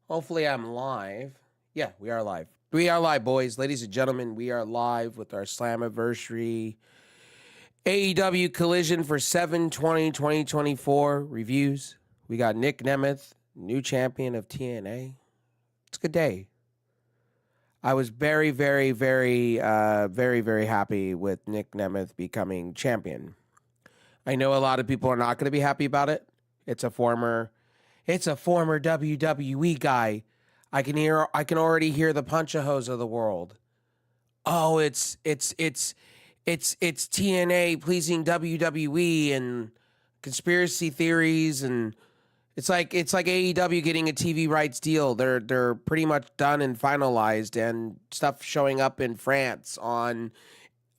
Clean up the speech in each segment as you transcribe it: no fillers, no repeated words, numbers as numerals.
Hopefully I'm live. Yeah, we are live. We are live, boys. Ladies and gentlemen, we are live with our Slammiversary AEW Collision for 7/20/2024 reviews. We got Nick Nemeth, new champion of TNA. It's a good day. I was very happy with Nick Nemeth becoming champion. I know a lot of people are not going to be happy about it. It's a former WWE guy. I can already hear the punchahos of the world. Oh, it's TNA pleasing WWE and conspiracy theories, and it's like AEW getting a TV rights deal. They're pretty much done and finalized, and stuff showing up in France on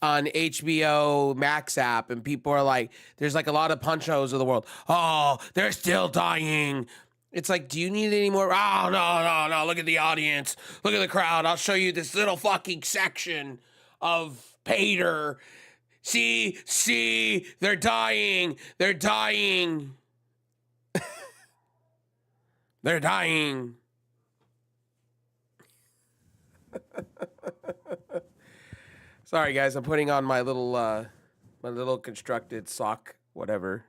HBO Max app, and people are like, there's like a lot of punchos of the world. Oh, they're still dying. It's like, do you need any more? Oh, no. Look at the audience. Look at the crowd. I'll show you this little fucking section of Pater. See, they're dying. They're dying. They're dying. Sorry, guys. I'm putting on my little constructed sock, whatever.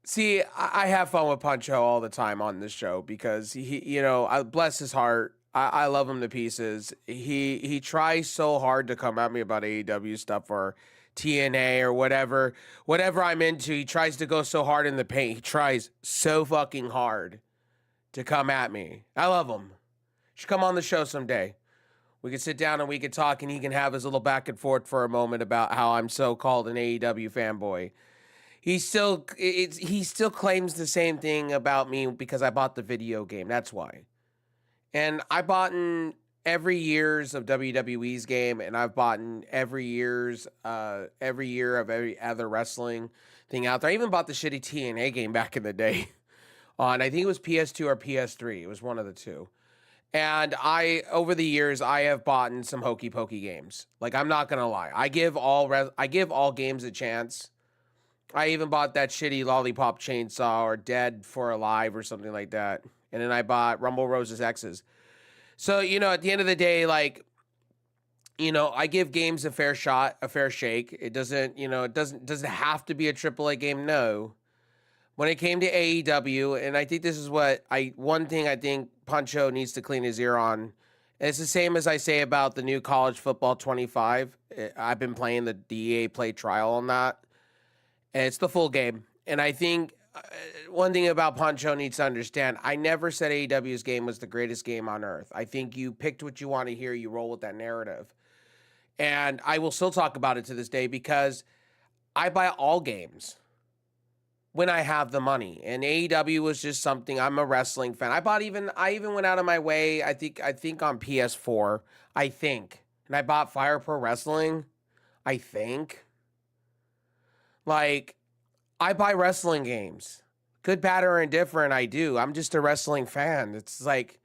See, I have fun with Pancho all the time on this show because I bless his heart. I love him to pieces. He tries so hard to come at me about AEW stuff or TNA or whatever I'm into. He tries to go so hard in the paint. He tries so fucking hard to come at me. I love him. Should come on the show someday. We can sit down and we can talk, and he can have his little back and forth for a moment about how I'm so called an AEW fanboy. He still claims the same thing about me because I bought the video game. That's why. And I bought in every years of WWE's game, and I've bought in every year of every other wrestling thing out there. I even bought the shitty TNA game back in the day on, I think it was PS2 or PS3. It was one of the two. And over the years, I have bought in some hokey pokey games. Like, I'm not gonna lie, I give all games a chance. I even bought that shitty Lollipop Chainsaw or Dead for Alive or something like that. And then I bought Rumble Roses X's. So, at the end of the day, like, I give games a fair shot, a fair shake. It doesn't have to be a AAA game, no. When it came to AEW, and I think this is one thing I think Pancho needs to clean his ear on. And it's the same as I say about the new College Football 25. I've been playing the EA Play trial on that. And it's the full game. And I think one thing about Pancho needs to understand, I never said AEW's game was the greatest game on earth. I think you picked what you want to hear, you roll with that narrative. And I will still talk about it to this day because I buy all games when I have the money. And AEW was just something, I'm a wrestling fan. I even went out of my way, I think on PS4, and I bought Fire Pro Wrestling, I think. Like, I buy wrestling games. Good, bad, or indifferent, I do. I'm just a wrestling fan. It's like,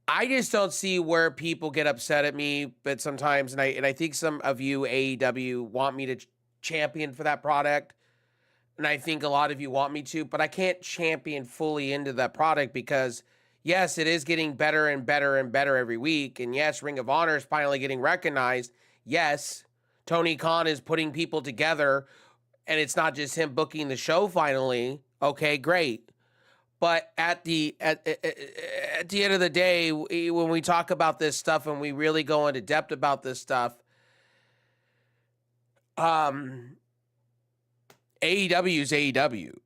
I just don't see where people get upset at me, but sometimes, and I think some of you, AEW, want me to champion for that product, and I think a lot of you want me to, but I can't champion fully into that product because, yes, it is getting better and better and better every week, and yes, Ring of Honor is finally getting recognized. Yes, Tony Khan is putting people together, and it's not just him booking the show finally. Okay, great. But at the end of the day, when we talk about this stuff and we really go into depth about this stuff, AEW is AEW.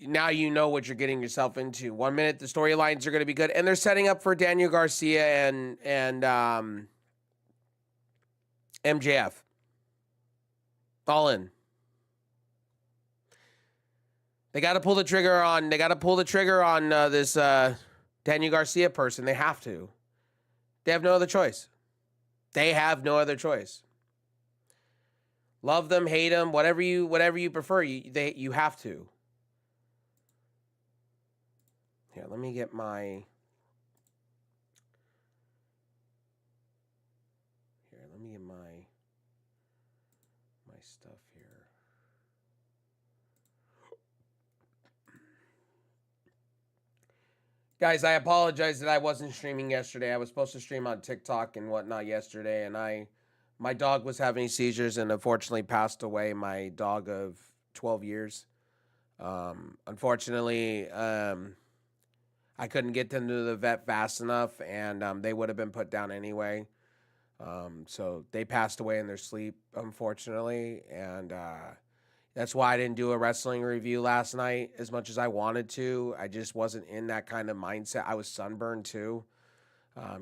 Now you know what you're getting yourself into. 1 minute, the storylines are going to be good, and they're setting up for Daniel Garcia and MJF. All in. They got to pull the trigger on. This Daniel Garcia person. They have to. They have no other choice. Love them, hate them, whatever you prefer. You have to. Here, let me get my. stuff here. Guys, I apologize that I wasn't streaming yesterday. I was supposed to stream on TikTok and whatnot yesterday, and my dog was having seizures and unfortunately passed away. My dog of 12 years. Unfortunately, I couldn't get them to the vet fast enough, and they would have been put down anyway. So they passed away in their sleep, unfortunately, and that's why I didn't do a wrestling review last night as much as I wanted to. I just wasn't in that kind of mindset. I was sunburned too.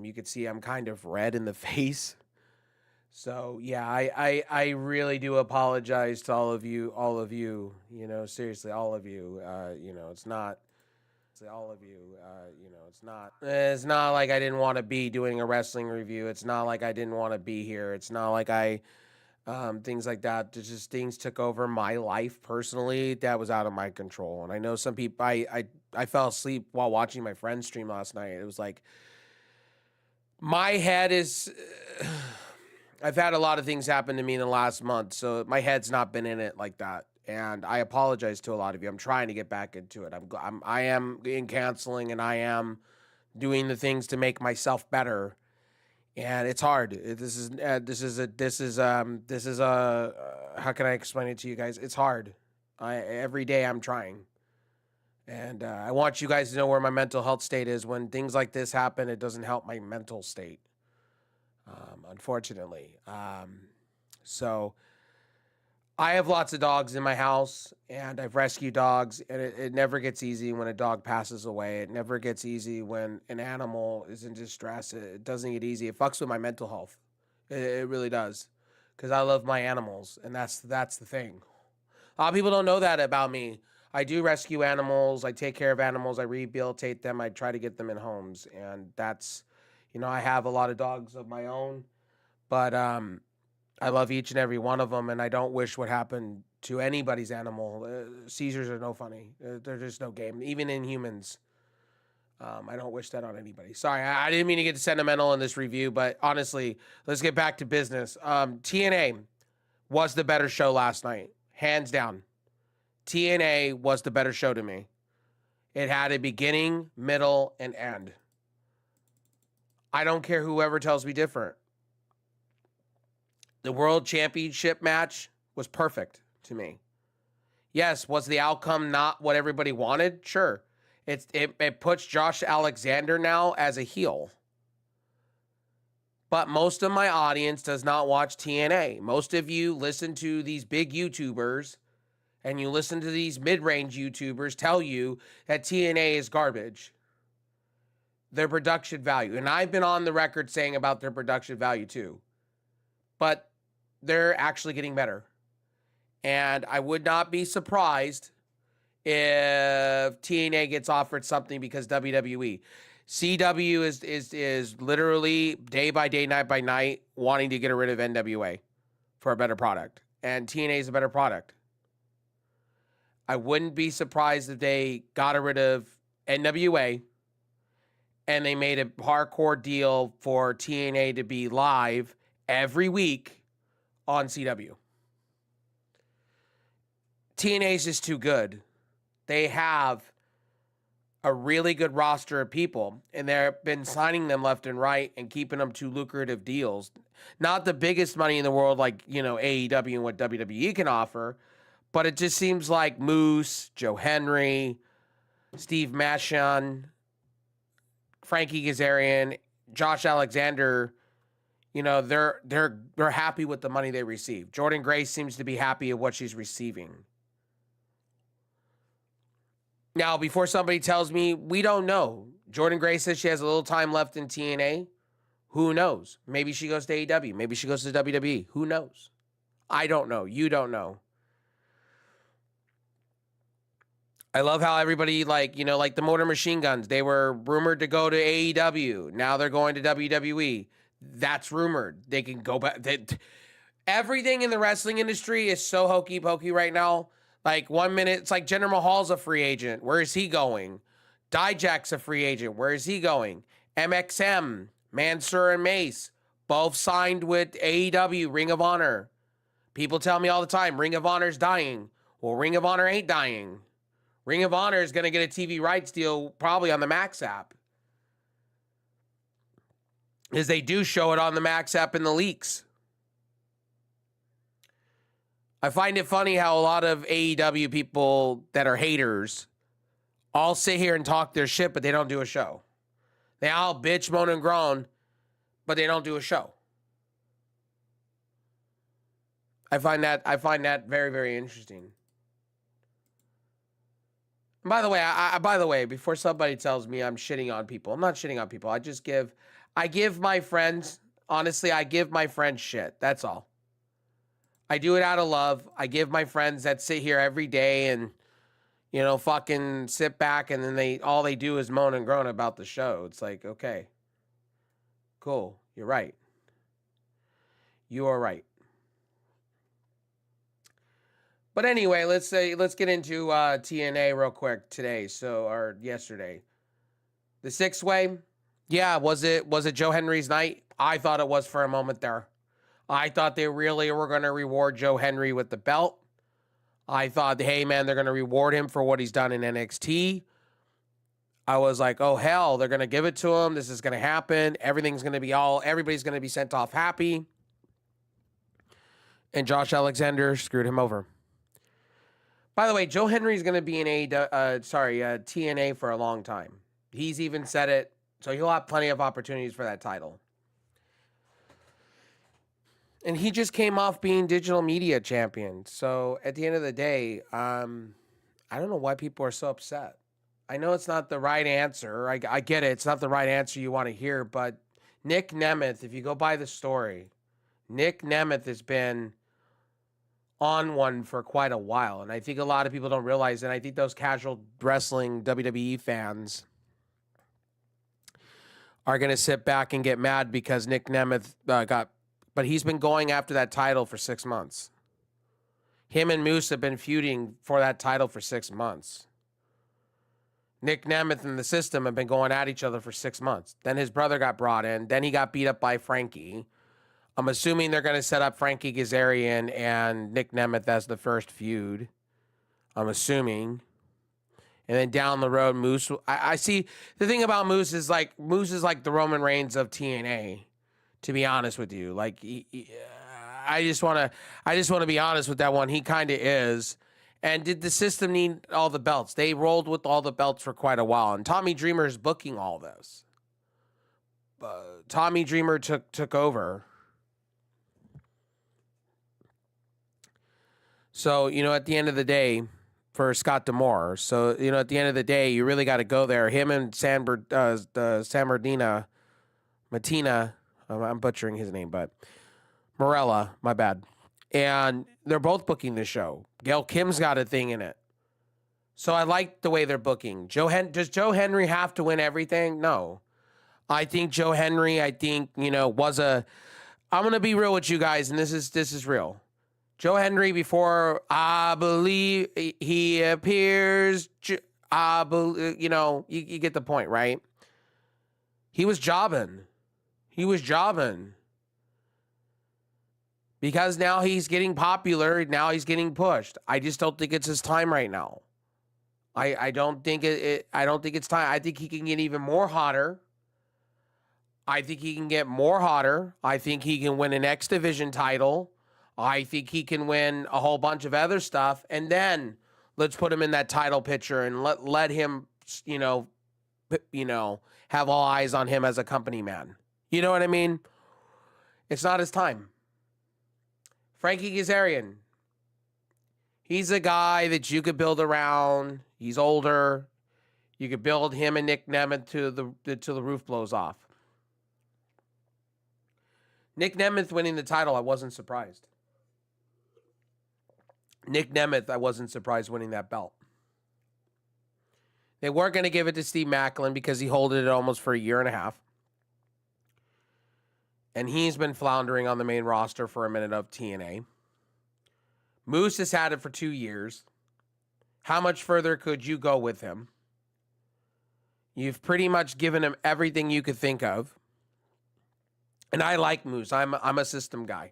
You could see I'm kind of red in the face. So yeah, I really do apologize to all of you, seriously, all of you. It's not all of you, it's not like I didn't want to be doing a wrestling review. It's not like I didn't want to be here. It's not like things like that. Just things took over my life personally that was out of my control. And I know some people, I fell asleep while watching my friend's stream last night. It was like, my head is, I've had a lot of things happen to me in the last month, so my head's not been in it like that. And I apologize to a lot of you. I'm trying to get back into it. I am in counseling, and I am doing the things to make myself better. And it's hard. How can I explain it to you guys? It's hard. Every day I'm trying. And I want you guys to know where my mental health state is. When things like this happen, it doesn't help my mental state, unfortunately. So I have lots of dogs in my house, and I've rescued dogs, and it never gets easy when a dog passes away. It never gets easy when an animal is in distress. It doesn't get easy. It fucks with my mental health. It really does, because I love my animals, and that's the thing. A lot of people don't know that about me. I do rescue animals. I take care of animals. I rehabilitate them. I try to get them in homes, and that's, I have a lot of dogs of my own, but I love each and every one of them, and I don't wish what happened to anybody's animal. Seizures are no funny. They're just no game, even in humans. I don't wish that on anybody. Sorry, I didn't mean to get sentimental in this review, but honestly, let's get back to business. TNA was the better show last night, hands down. TNA was the better show to me. It had a beginning, middle, and end. I don't care whoever tells me different. The World Championship match was perfect to me. Yes, was the outcome not what everybody wanted? Sure. It puts Josh Alexander now as a heel. But most of my audience does not watch TNA. Most of you listen to these big YouTubers, and you listen to these mid-range YouTubers tell you that TNA is garbage. Their production value. And I've been on the record saying about their production value too. But they're actually getting better. And I would not be surprised if TNA gets offered something because WWE. CW is literally day by day, night by night, wanting to get rid of NWA for a better product. And TNA is a better product. I wouldn't be surprised if they got rid of NWA and they made a hardcore deal for TNA to be live every week on CW. TNA is just too good. They have a really good roster of people, and they've been signing them left and right and keeping them to lucrative deals. Not the biggest money in the world like, AEW and what WWE can offer, but it just seems like Moose, Joe Henry, Steve Machin, Frankie Kazarian, Josh Alexander, they're happy with the money they receive. Jordan Grace seems to be happy at what she's receiving. Now, before somebody tells me, we don't know. Jordan Grace says she has a little time left in TNA. Who knows? Maybe she goes to AEW. Maybe she goes to WWE. Who knows? I don't know. You don't know. I love how everybody, like the Motor Machine Guns, they were rumored to go to AEW. Now they're going to WWE. That's rumored. They can go back. Everything in the wrestling industry is so hokey pokey right now. Like 1 minute, it's like Jinder Mahal's a free agent. Where is he going? Dijak's a free agent. Where is he going? MXM, Mansoor and Mace, both signed with AEW, Ring of Honor. People tell me all the time, Ring of Honor's dying. Well, Ring of Honor ain't dying. Ring of Honor is going to get a TV rights deal probably on the Max app. Is they do show it on the Max app in the leaks. I find it funny how a lot of AEW people that are haters all sit here and talk their shit, but they don't do a show. They all bitch, moan, and groan, but they don't do a show. I find that very, very interesting. And by the way, before somebody tells me I'm shitting on people, I'm not shitting on people. I give my friends, honestly, I give my friends shit. That's all. I do it out of love. I give my friends that sit here every day and, you know, fucking sit back and then all they do is moan and groan about the show. It's like, okay, cool. You're right. You are right. But anyway, let's get into TNA real quick today. Or yesterday. The 6-way. Yeah, was it Joe Henry's night? I thought it was for a moment there. I thought they really were going to reward Joe Henry with the belt. I thought, hey, man, they're going to reward him for what he's done in NXT. I was like, oh, hell, they're going to give it to him. This is going to happen. Everybody's going to be sent off happy. And Josh Alexander screwed him over. By the way, Joe Henry's going to be in TNA for a long time. He's even said it, so he'll have plenty of opportunities for that title. And he just came off being digital media champion. So at the end of the day, I don't know why people are so upset. I know it's not the right answer. I get it. It's not the right answer you want to hear. But Nick Nemeth, if you go by the story, Nick Nemeth has been on one for quite a while. And I think a lot of people don't realize, and I think those casual wrestling WWE fans are going to sit back and get mad because Nick Nemeth but he's been going after that title for 6 months. Him and Moose have been feuding for that title for 6 months. Nick Nemeth and the system have been going at each other for 6 months. Then his brother got brought in. Then he got beat up by Frankie. I'm assuming they're going to set up Frankie Kazarian and Nick Nemeth as the first feud. I'm assuming. And then down the road, Moose. I see the thing about Moose is like the Roman Reigns of TNA. To be honest with you, like I just want to be honest with that one. He kind of is. And did the system need all the belts? They rolled with all the belts for quite a while, and Tommy Dreamer is booking all this. Tommy Dreamer took over. So, you know, at the end of the day, for Scott D'Amore. So, you know, at the end of the day, you really got to go there. Him and San Bernardino, Matina. I'm butchering his name, but Morella, my bad. And they're both booking the show. Gail Kim's got a thing in it. So I like the way they're booking. Does Joe Henry have to win everything? No. I think Joe Henry, you know, I'm going to be real with you guys, and this is real. Joe Henry, before I believe he appears, I believe, you know, you get the point, right? He was jobbing. Because now he's getting popular. Now he's getting pushed. I just don't think it's his time right now. I don't think it's time. I think he can get even more hotter. I think he can get more hotter. I think he can win an X Division title. I think he can win a whole bunch of other stuff. And then let's put him in that title picture and let him, you know, have all eyes on him as a company man. You know what I mean? It's not his time. Frankie Kazarian. He's a guy that you could build around. He's older. You could build him and Nick Nemeth till the roof blows off. Nick Nemeth winning the title, I wasn't surprised. Nick Nemeth, I wasn't surprised winning that belt. They weren't going to give it to Steve Macklin because he held it almost for a year and a half. And he's been floundering on the main roster for a minute of TNA. Moose has had it for 2 years. How much further could you go with him? You've pretty much given him everything you could think of. And I like Moose. I'm a system guy.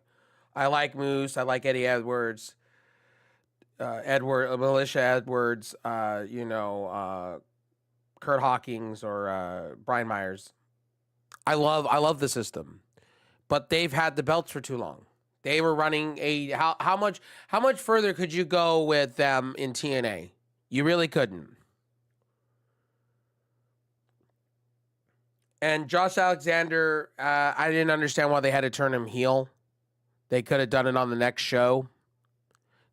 I like Moose. I like Eddie Edwards. Militia Edwards, Kurt Hawkins or Brian Myers. I love the system, but they've had the belts for too long. They were running how much further could you go with them in TNA? You really couldn't. And Josh Alexander, I didn't understand why they had to turn him heel. They could have done it on the next show.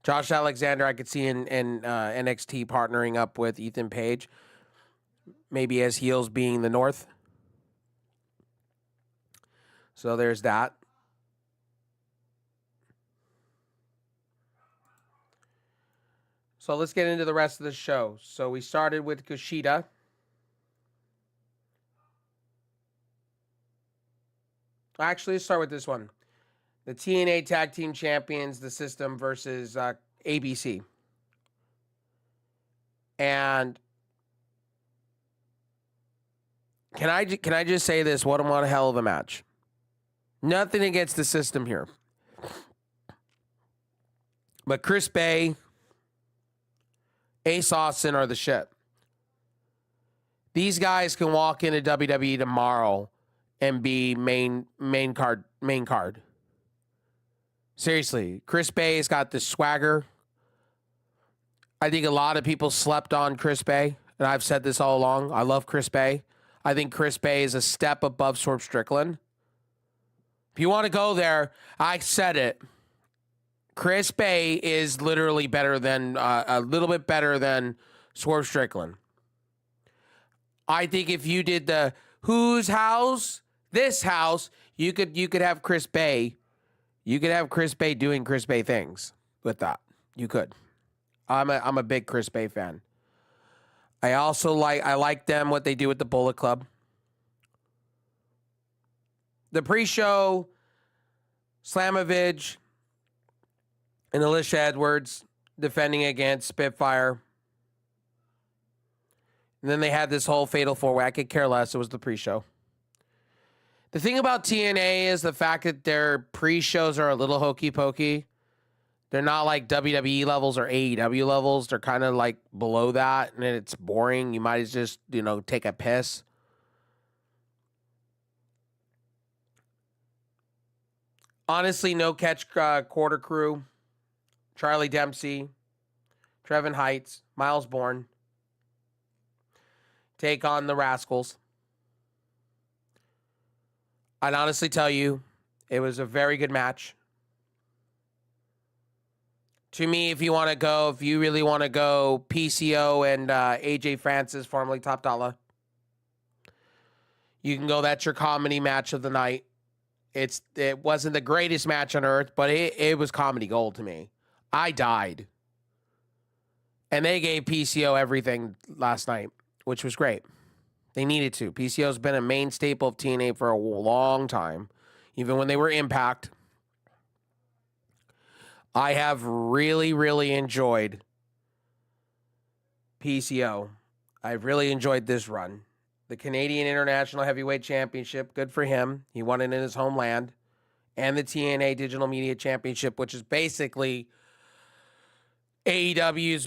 Josh Alexander, I could see in NXT partnering up with Ethan Page, maybe as heels being the North. So there's that. So let's get into the rest of the show. So we started with Kushida. Actually, let's start with this one. The TNA Tag Team Champions, the System versus ABC. And can I just say this? What a hell of a match. Nothing against the System here. But Chris Bay, Ace Austin are the shit. These guys can walk into WWE tomorrow and be main card. Seriously, Chris Bay's got the swagger. I think a lot of people slept on Chris Bay, and I've said this all along. I love Chris Bay. I think Chris Bay is a step above Swerve Strickland. If you want to go there, I said it. Chris Bay is literally better than a little bit better than Swerve Strickland. I think if you did the whose house, this house, you could have Chris Bay. You could have Chris Bay doing Chris Bay things with that. You could. I'm a big Chris Bay fan. I also like them what they do with the Bullet Club. The pre-show, Slammiversary and Alicia Edwards defending against Spitfire. And then they had this whole fatal four-way. I could care less. It was the pre-show. The thing about TNA is the fact that their pre-shows are a little hokey-pokey. They're not like WWE levels or AEW levels. They're kind of like below that, and it's boring. You might just, take a piss. Honestly, no catch quarter crew. Charlie Dempsey, Trevin Heights, Miles Bourne take on the Rascals. I'd honestly tell you, it was a very good match. To me, if you really want to go PCO and AJ Francis, formerly Top Dollar, you can go. That's your comedy match of the night. It wasn't the greatest match on earth, but it was comedy gold to me. I died. And they gave PCO everything last night, which was great. They needed to. PCO's been a main staple of TNA for a long time, even when they were Impact. I have really, really enjoyed PCO. I've really enjoyed this run. The Canadian International Heavyweight Championship, good for him. He won it in his homeland. And the TNA Digital Media Championship, which is basically TNA's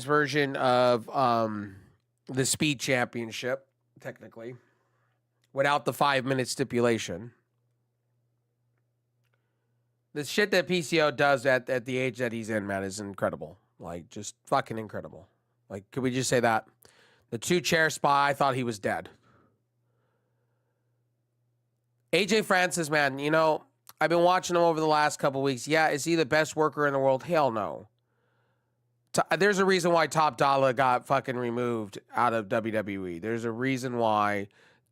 version of the Speed Championship, technically, without the 5-minute stipulation. The shit that PCO does at the age that he's in, man, is incredible. Like, just fucking incredible. Like, could we just say that? The 2-chair spot, I thought he was dead. AJ Francis, man, I've been watching him over the last couple weeks. Yeah, is he the best worker in the world? Hell no. There's a reason why Top Dollar got fucking removed out of WWE. There's a reason why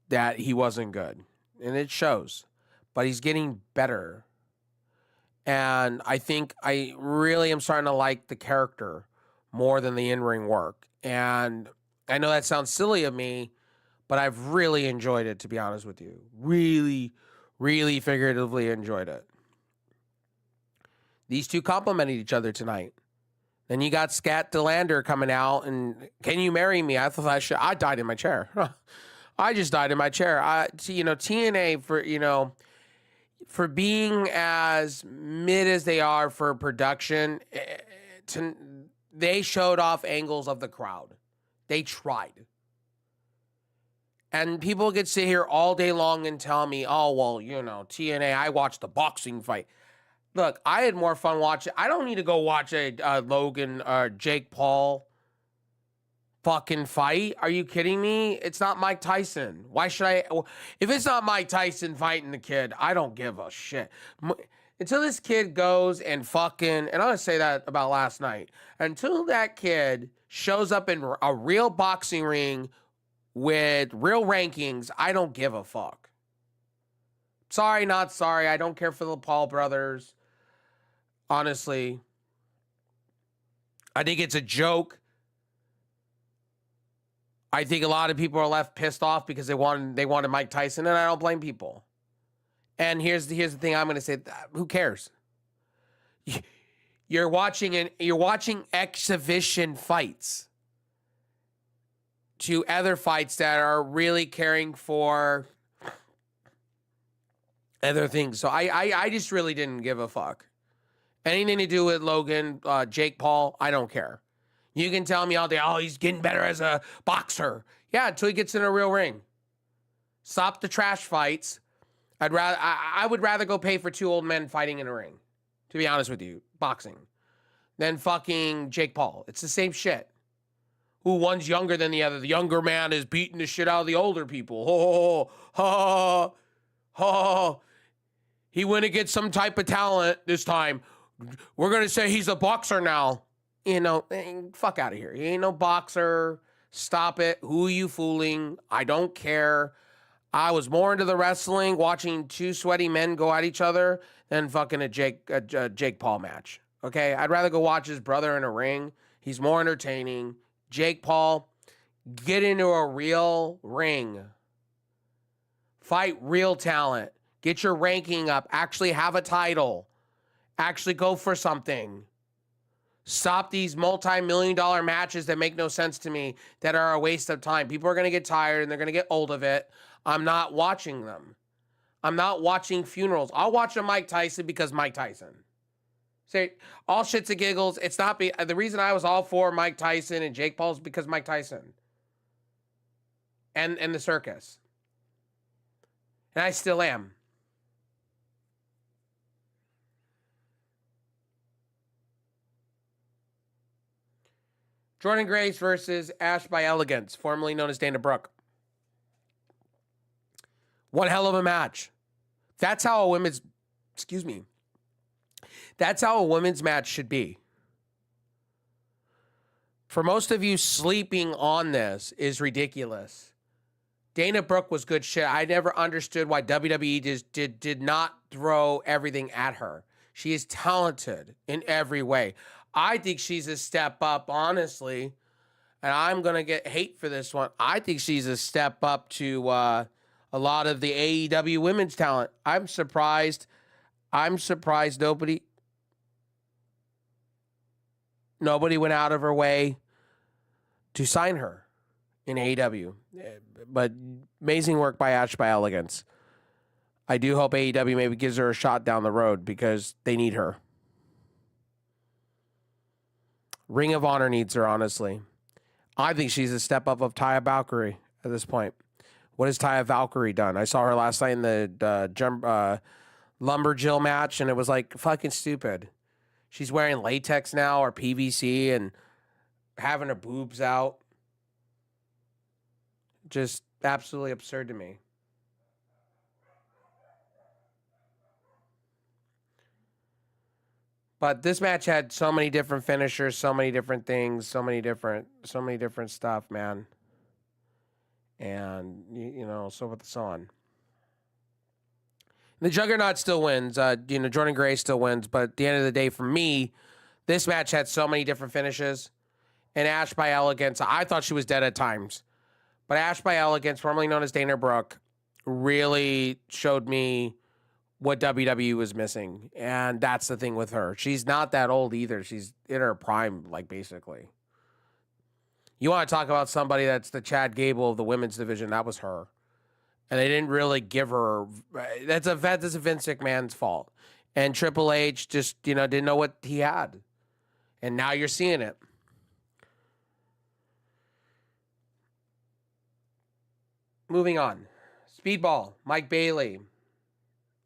that he wasn't good. And it shows. But he's getting better. And I think I really am starting to like the character more than the in-ring work. And I know that sounds silly of me, but I've really enjoyed it, to be honest with you. Really, really figuratively enjoyed it. These two complimented each other tonight. Then you got Scat DeLander coming out and, can you marry me? I thought I died in my chair. I just died in my chair. TNA for being as mid as they are for production, they showed off angles of the crowd. They tried. And people could sit here all day long and tell me, oh, well, TNA, I watched the boxing fight. Look, I had more fun watching. I don't need to go watch a Logan or Jake Paul fucking fight. Are you kidding me? It's not Mike Tyson. Why should I? If it's not Mike Tyson fighting the kid, I don't give a shit. Until this kid goes and fucking, and I'm going to say that about last night, until that kid shows up in a real boxing ring with real rankings, I don't give a fuck. Sorry, not sorry. I don't care for the Paul brothers. Honestly, I think it's a joke. I think a lot of people are left pissed off because they wanted Mike Tyson, and I don't blame people. And here's the thing I'm going to say: who cares? You're watching exhibition fights to other fights that are really caring for other things. So I just really didn't give a fuck. Anything to do with Logan, Jake Paul, I don't care. You can tell me all day, oh, he's getting better as a boxer. Yeah, until he gets in a real ring. Stop the trash fights. I would rather go pay for two old men fighting in a ring, to be honest with you, boxing, than fucking Jake Paul. It's the same shit. Who one's younger than the other? The younger man is beating the shit out of the older people. He went against some type of talent this time. We're going to say he's a boxer now. Fuck out of here. He ain't no boxer. Stop it. Who are you fooling? I don't care. I was more into the wrestling, watching two sweaty men go at each other than fucking a Jake Paul match. Okay? I'd rather go watch his brother in a ring. He's more entertaining. Jake Paul, get into a real ring. Fight real talent. Get your ranking up. Actually have a title. Actually go for something. Stop these multi-million-dollar matches that make no sense to me, that are a waste of time. People are going to get tired and they're going to get old of it. I'm not watching them. I'm not watching funerals. I'll watch a Mike Tyson because Mike Tyson. Say, all shits and giggles. It's not the reason I was all for Mike Tyson and Jake Paul is because Mike Tyson. And the circus. And I still am. Jordan Grace versus Ash by Elegance, formerly known as Dana Brooke. One hell of a match. That's how a women's match should be. For most of you, sleeping on this is ridiculous. Dana Brooke was good shit. I never understood why WWE just did not throw everything at her. She is talented in every way. I think she's a step up, honestly. And I'm going to get hate for this one. I think she's a step up to a lot of the AEW women's talent. I'm surprised nobody went out of her way to sign her in AEW. But amazing work by Ash by Elegance. I do hope AEW maybe gives her a shot down the road because they need her. Ring of Honor needs her, honestly. I think she's a step up of Taya Valkyrie at this point. What has Taya Valkyrie done? I saw her last night in the Lumberjill match, and it was like fucking stupid. She's wearing latex now or PVC and having her boobs out. Just absolutely absurd to me. But this match had so many different finishers, so many different things, so many different stuff, man. And, so with so on. The Juggernaut still wins. Jordan Gray still wins. But at the end of the day, for me, this match had so many different finishes. And Ash by Elegance, I thought she was dead at times. But Ash by Elegance, formerly known as Dana Brooke, really showed me what WWE was missing. And that's the thing with her. She's not that old either. She's in her prime, like, basically. You want to talk about somebody that's the Chad Gable of the women's division, that was her. And they didn't really give her... That's a Vince McMahon's fault. And Triple H just, didn't know what he had. And now you're seeing it. Moving on. Speedball, Mike Bailey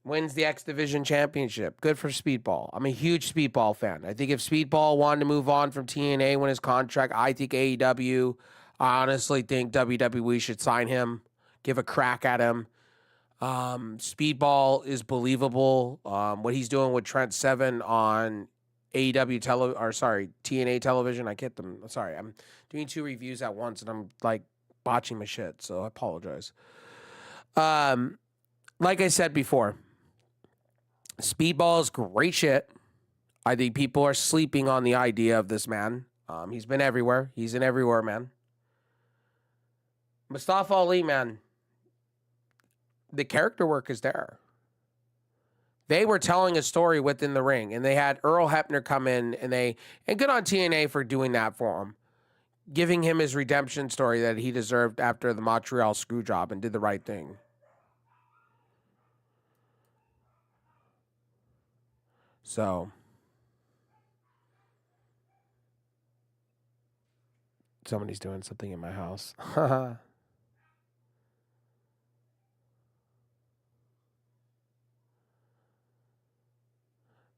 wins the X Division Championship. Good for Speedball. I'm a huge Speedball fan. I think if Speedball wanted to move on from TNA when his contract, I think AEW, I honestly think WWE should sign him, give a crack at him. Speedball is believable. What he's doing with Trent Seven on TNA television. I get them. Sorry, I'm doing 2 reviews at once and I'm like botching my shit, so I apologize. Like I said before, Speedball is great shit. I think people are sleeping on the idea of this man. He's been everywhere. He's in everywhere, man. Mustafa Ali, man. The character work is there. They were telling a story within the ring, and they had Earl Hebner come in, and good on TNA for doing that for him, giving him his redemption story that he deserved after the Montreal screw job, and did the right thing. So, somebody's doing something in my house.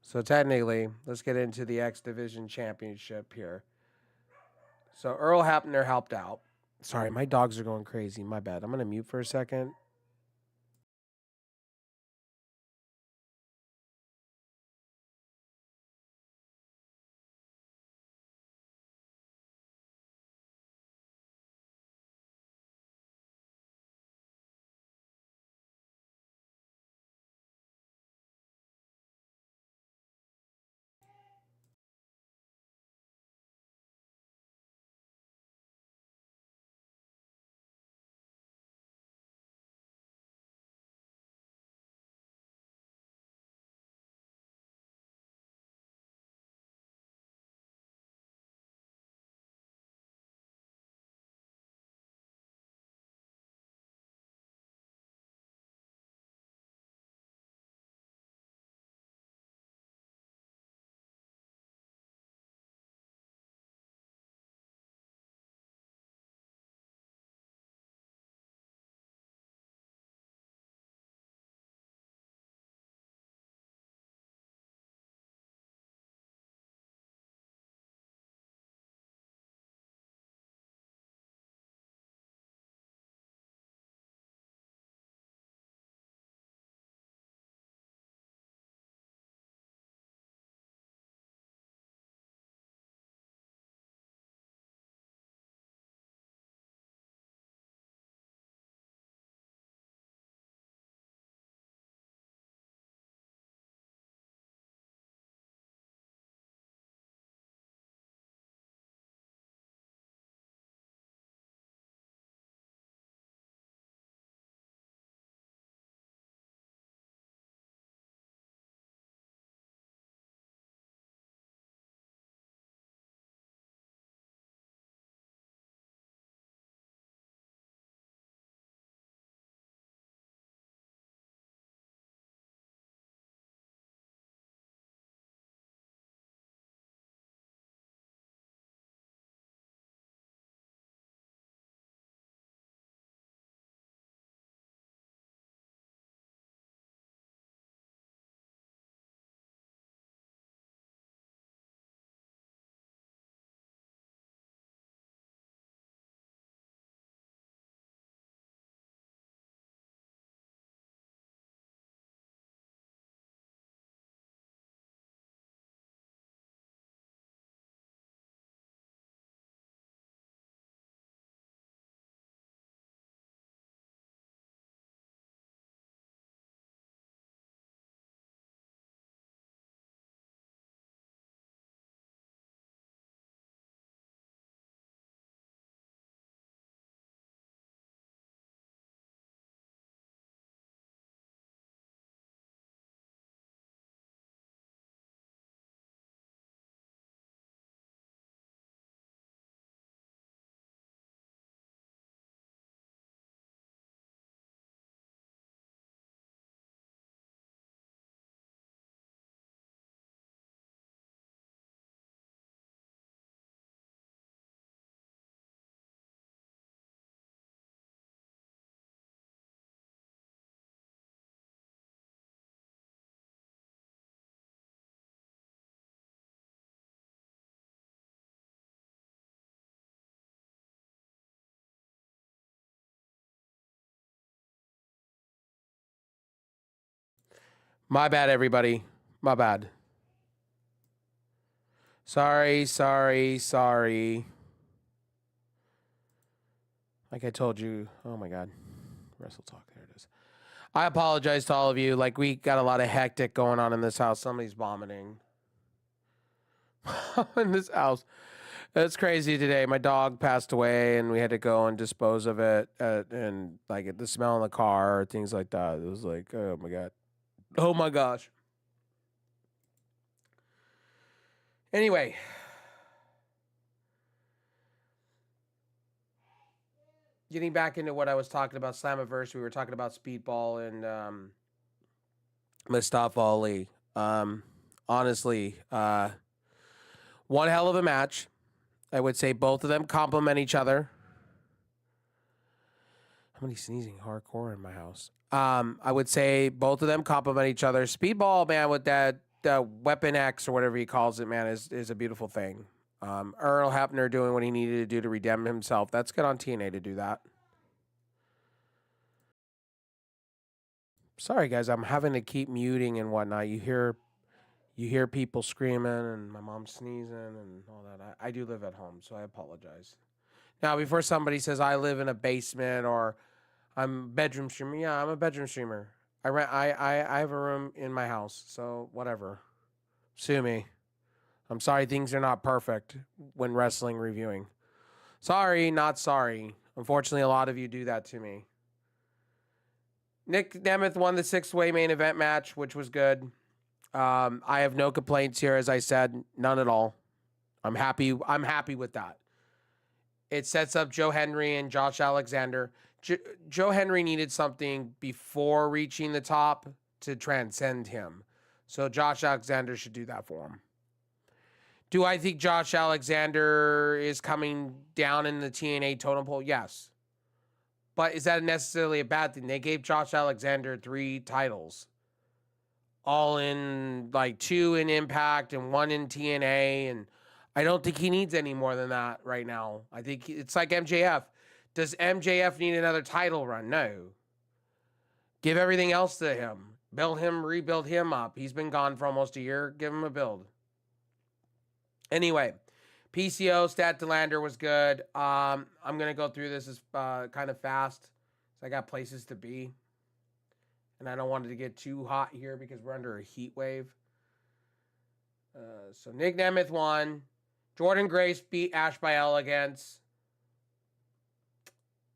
So technically, let's get into the X Division Championship here. So Earl Hebner helped out. Sorry, my dogs are going crazy. My bad. I'm going to mute for a second. My bad, everybody. My bad. Sorry. Like I told you. Oh my God. Wrestle Talk. There it is. I apologize to all of you. Like, we got a lot of hectic going on in this house. Somebody's vomiting in this house. It's crazy today. My dog passed away, and we had to go and dispose of it. And like the smell in the car, things like that. It was like, oh my God. Oh my gosh. Anyway. Getting back into what I was talking about, Slammiversary, we were talking about Speedball and Mustafa Ali. Honestly, one hell of a match. I would say both of them complement each other. How many sneezing hardcore in my house? I would say both of them complement each other. Speedball, man, with that wwenxt or whatever he calls it, man, is a beautiful thing. Earl Hebner doing what he needed to do to redeem himself. That's good on TNA to do that. Sorry, guys, I'm having to keep muting and whatnot. You hear people screaming and my mom sneezing and all that. I do live at home, so I apologize. Now, before somebody says I live in a basement or I'm a bedroom streamer, yeah, I'm a bedroom streamer. I have a room in my house, so whatever. Sue me. I'm sorry things are not perfect when wrestling reviewing. Sorry, not sorry. Unfortunately, a lot of you do that to me. Nick Nemeth won the 6-way main event match, which was good. I have no complaints here, as I said, none at all. I'm happy with that. It sets up Joe Henry and Josh Alexander. Joe Henry needed something before reaching the top to transcend him. So Josh Alexander should do that for him. Do I think Josh Alexander is coming down in the TNA totem pole? Yes. But is that necessarily a bad thing? They gave Josh Alexander 3 titles. All in, like 2 in Impact and 1 in TNA. And I don't think he needs any more than that right now. I think it's like MJF. Does MJF need another title run? No. Give everything else to him. Build him, rebuild him up. He's been gone for almost a year. Give him a build. Anyway, PCO, Stat Delander was good. I'm going to go through this as kind of fast. So I got places to be. And I don't want it to get too hot here because we're under a heat wave. So Nick Nemeth won. Jordan Grace beat Ash by Elegance.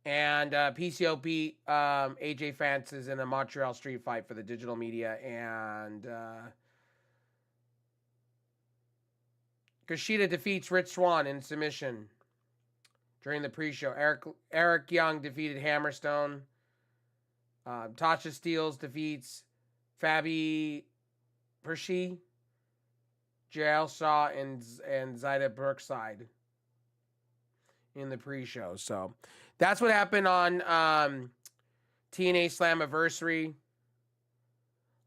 And PCO beat AJ Francis in a Montreal street fight for the digital media. And Kushida defeats Rich Swann in submission during the pre-show. Eric Young defeated Hammerstone. Tasha Steelz defeats Fabi Pershi, JL Shaw, and Zyda Brookside in the pre-show. So that's what happened on TNA Slammiversary.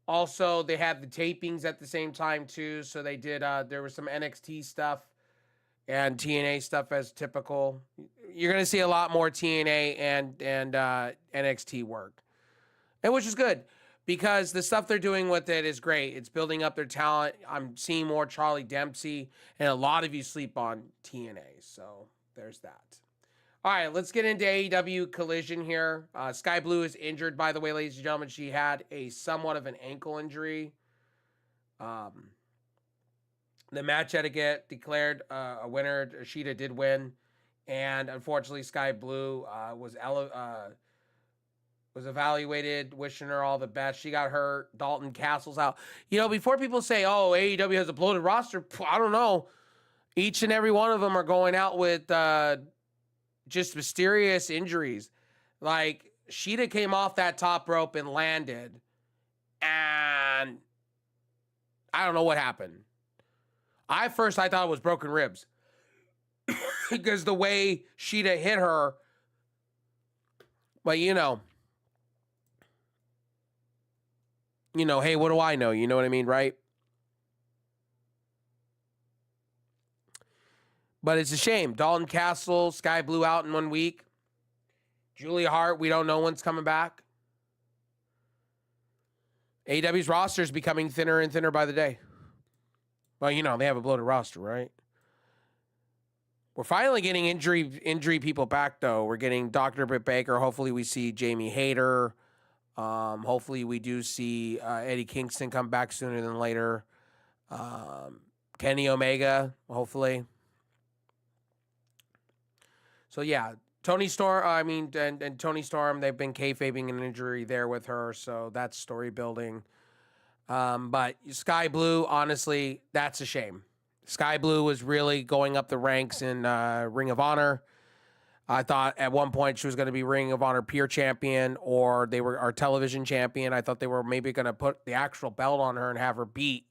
Also, they had the tapings at the same time, too. So they did, there was some NXT stuff and TNA stuff as typical. You're going to see a lot more TNA and NXT work. And which is good because the stuff they're doing with it is great. It's building up their talent. I'm seeing more Charlie Dempsey, and a lot of you sleep on TNA. So there's that. All right, let's get into AEW Collision here. Skye Blue is injured, by the way, ladies and gentlemen. She had a somewhat of an ankle injury. The match had to get declared a winner. Ashita did win. And unfortunately, Skye Blue was evaluated, wishing her all the best. She got hurt. Dalton Castle's out. You know, before people say, oh, AEW has a bloated roster, I don't know. Each and every one of them are going out with just mysterious injuries. Like, Sheeta came off that top rope and landed, and I don't know what happened. I thought it was broken ribs because the way Sheeta hit her, but hey, what do I know? You know what I mean, right? But it's a shame. Dalton Castle, Skye Blue out in 1 week. Julia Hart, we don't know when's coming back. AEW's roster is becoming thinner and thinner by the day. Well, you know, they have a bloated roster, right? We're finally getting injury people back, though. We're getting Dr. Britt Baker. Hopefully we see Jamie Hayter. Hopefully we do see Eddie Kingston come back sooner than later. Kenny Omega, hopefully. So, yeah. Tony Storm, and Tony Storm, they've been kayfabing an injury there with her, so that's story building. But Skye Blue, honestly, that's a shame. Skye Blue was really going up the ranks in Ring of Honor. I thought at one point she was going to be Ring of Honor Peer Champion, or they were our television champion. I thought they were maybe going to put the actual belt on her and have her beat,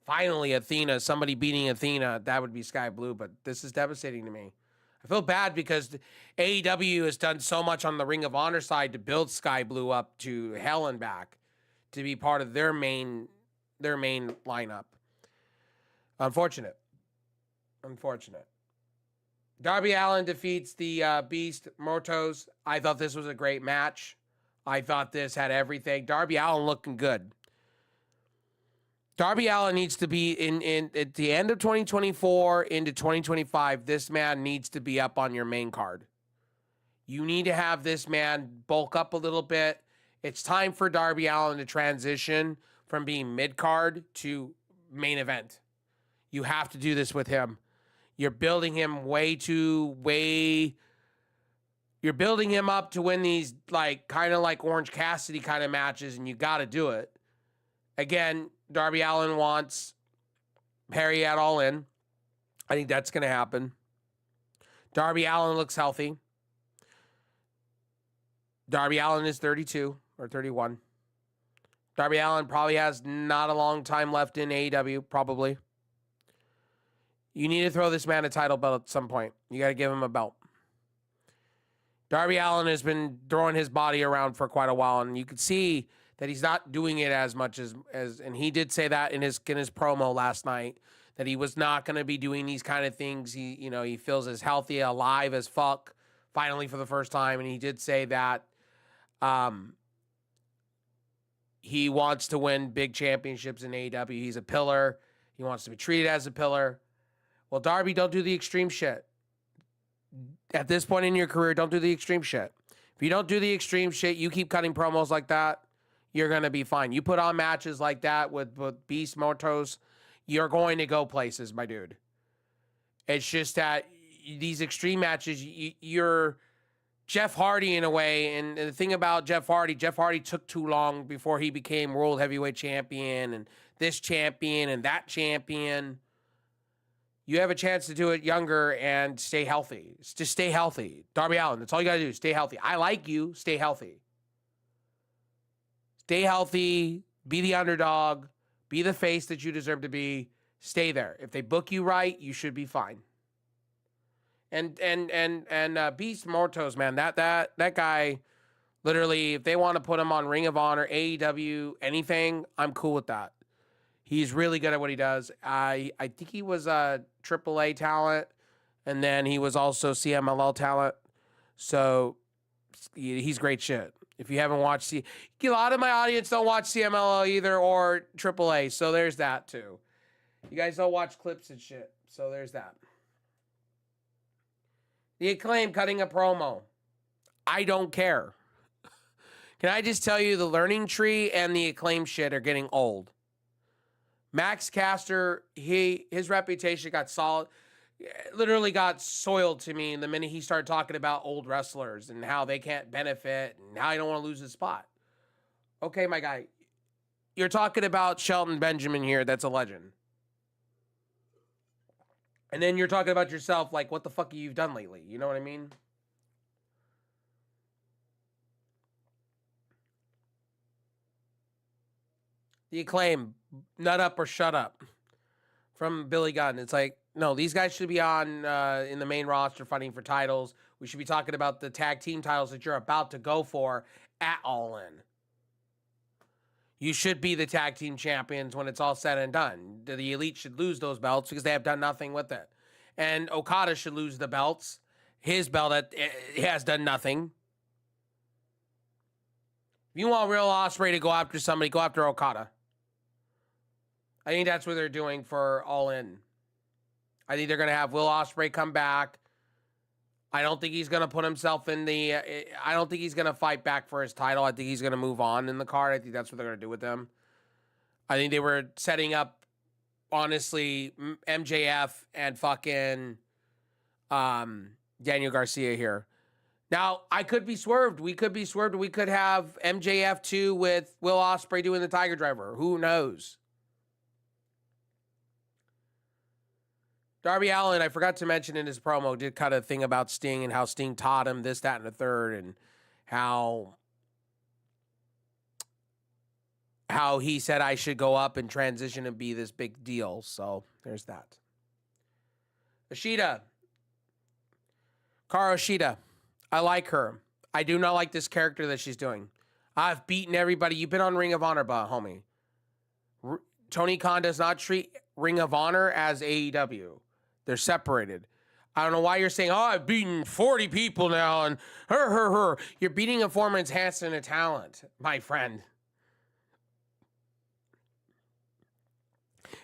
finally, Athena. Somebody beating Athena, that would be Skye Blue, but this is devastating to me. I feel bad because AEW has done so much on the Ring of Honor side to build Skye Blue up to hell and back to be part of their main lineup. Unfortunate. Darby Allin defeats the Beast Mortos. I thought this was a great match. I thought this had everything. Darby Allin looking good. Darby Allin needs to be in at the end of 2024 into 2025. This man needs to be up on your main card. You need to have this man bulk up a little bit. It's time for Darby Allin to transition from being mid-card to main event. You have to do this with him. You're building him you're building him up to win these kind of like Orange Cassidy kind of matches, and you got to do it. Again, Darby Allin wants Perry at All In. I think that's going to happen. Darby Allin looks healthy. Darby Allin is 32 or 31. Darby Allin probably has not a long time left in AEW, probably. You need to throw this man a title belt at some point. You got to give him a belt. Darby Allin has been throwing his body around for quite a while, and you can see that he's not doing it as much as and he did say that in his promo last night, that he was not going to be doing these kind of things. He feels as healthy, alive as fuck, finally for the first time, and he did say that he wants to win big championships in AEW. He's a pillar. He wants to be treated as a pillar. Well, Darby, don't do the extreme shit. At this point in your career, don't do the extreme shit. If you don't do the extreme shit, you keep cutting promos like that, you're going to be fine. You put on matches like that with Beast Mortos, you're going to go places, my dude. It's just that these extreme matches, you're Jeff Hardy in a way. And the thing about Jeff Hardy took too long before he became World Heavyweight Champion and this champion and that champion. You have a chance to do it younger and stay healthy. Just stay healthy. Darby Allin, that's all you got to do. Stay healthy. I like you. Stay healthy. Stay healthy. Be the underdog. Be the face that you deserve to be. Stay there. If they book you right, you should be fine. And Beast Mortos, man, that guy, literally, if they want to put him on Ring of Honor, AEW, anything, I'm cool with that. He's really good at what he does. I think he was a AAA talent, and then he was also CMLL talent. So he's great shit. If you haven't watched, a lot of my audience don't watch CMLL either or AAA, so there's that too. You guys don't watch clips and shit, so there's that. The Acclaim cutting a promo. I don't care. Can I just tell you, the Learning Tree and the Acclaim shit are getting old. Max Caster, his reputation literally got soiled to me the minute he started talking about old wrestlers and how they can't benefit and how you don't want to lose his spot. Okay, my guy, you're talking about Shelton Benjamin here, that's a legend. And then you're talking about yourself, like, what the fuck have you done lately? You know what I mean? The Acclaim, nut up or shut up, from Billy Gunn. It's like, no, these guys should be on in the main roster fighting for titles. We should be talking about the tag team titles that you're about to go for at All In. You should be the tag team champions when it's all said and done. The Elite should lose those belts because they have done nothing with it. And Okada should lose the belts. His belt has done nothing. If you want Real Ospreay to go after somebody, go after Okada. I think that's what they're doing for All In. I think they're going to have Will Ospreay come back. I don't think he's going to put himself in the... I don't think he's going to fight back for his title. I think he's going to move on in the card. I think that's what they're going to do with him. I think they were setting up, honestly, MJF and fucking Daniel Garcia here. Now, I could be swerved. We could be swerved. We could have MJF 2 with Will Ospreay doing the Tiger Driver. Who knows? Darby Allin, I forgot to mention in his promo, did kind of thing about Sting and how Sting taught him this, that, and the third, and how he said I should go up and transition and be this big deal. So there's that. Ishida. Karu Ishida. I like her. I do not like this character that she's doing. I've beaten everybody. You've been on Ring of Honor, homie. Tony Khan does not treat Ring of Honor as AEW. They're separated. I don't know why you're saying, oh, I've beaten 40 people now, and her. You're beating a former enhancement of talent, my friend.